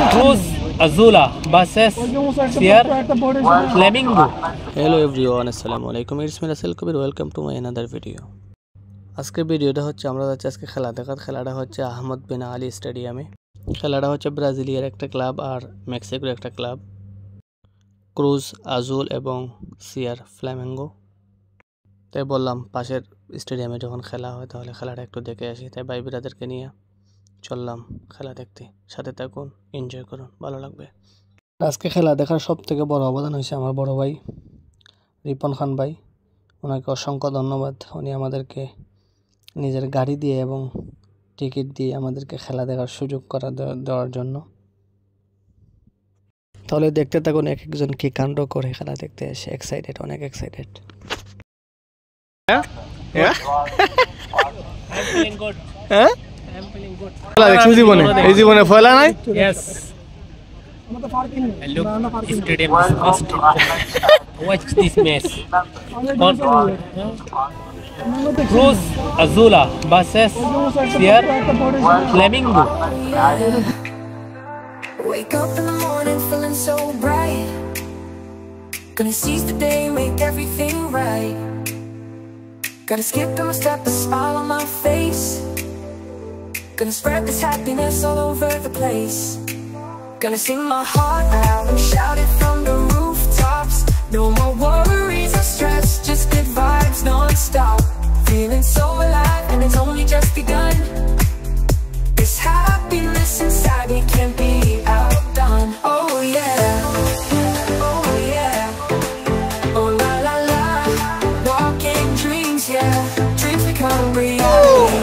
Cruz Azula versus Sierra Flamingo. Hello everyone, assalamu alaikum. It's me Rasel Kabir. Welcome to my another video. আজকের ভিডিওটা হচ্ছে আমরা যাচ্ছি আজকে খেলা দেখার। খেলাটা হচ্ছে আহমদ বিন আলী স্টেডিয়ামে। খেলাটা হচ্ছে ব্রাজিলিয়ার একটা ক্লাব আর মেক্সিকোর একটা ক্লাব, ক্রুজ আজুল এবং সিয়ার ফ্ল্যামিঙ্গো। তাই বললাম পাশের স্টেডিয়ামে যখন খেলা হয় তাহলে খেলাটা একটু দেখে আসি। তাই ভাই বিরাদেরকে নিয়ে চললাম খেলা দেখতে। সাথে থাকুন, এনজয় করুন, ভালো লাগবে। আজকে খেলা দেখার সব থেকে বড় অবদান হয়েছে আমার বড় ভাই রিপন খান ভাই। ওনাকে অসংখ্য ধন্যবাদ। উনি আমাদেরকে নিজের গাড়ি দিয়ে এবং টিকিট দিয়ে আমাদেরকে খেলা দেখার সুযোগ দেওয়ার জন্য। তাহলে দেখতে থাকুন এক একজন কি কাণ্ড করে খেলা দেখতে এসে। এক্সাইটেড, অনেক excited. I'm feeling good. I'm feeling good. খেলা দেখছেন জীবনে? এই জীবনে ফয়লা নাই? Yes. Look, stadium is first. Watch this match. Cruz Azula versus Sierra Flamingo. Wake up in the morning feeling so bright. Gonna seize the day, make everything right. Gotta skip through a step, a smile on my face. Gonna spread this happiness all over the place. Gonna sing my heart out and shout it from the rooftops. No more worries or stress, just good vibes non-stop. Feeling so alive and it's only just begun. This happiness inside me can't be outdone. Oh yeah, oh yeah, oh la la la. Walking dreams, yeah, dreams become reality.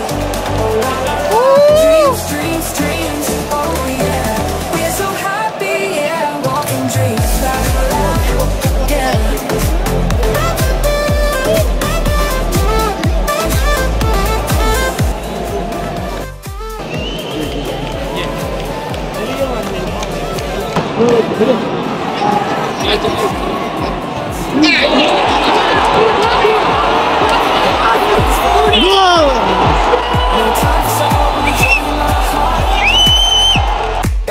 Oh la la la, dreams, dreams, dreams. Oh yeah, we're so happy, yeah, walking dreams. La la la, yeah.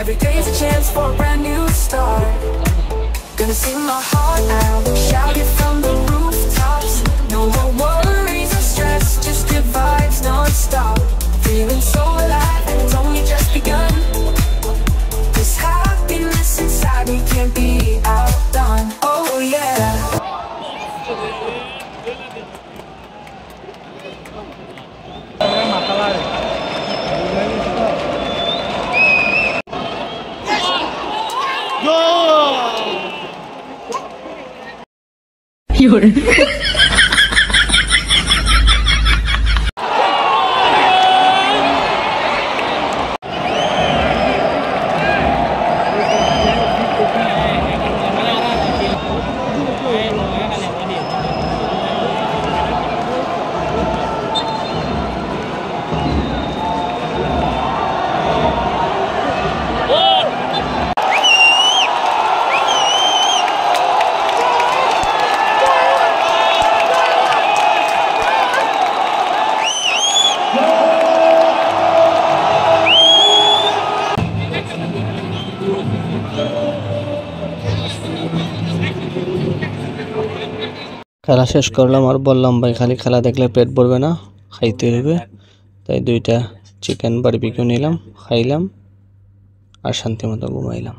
Every day's a chance for a brand new start. Gonna sing my heart out, shout it from the rooftops. No more worries or stress, just good vibes non-stop. Feeling so alive and it's only just begun. This happiness inside me can't be outdone. Oh yeah. খেলা শেষ করলাম আর বললাম ভাই খালি খেলা দেখলে পেট ভরবে না, খাইতে হইবে। তাই 2টা চিকেন বারবিকিউ নিলাম, খাইলাম আর শান্তি মতো ঘুমাইলাম।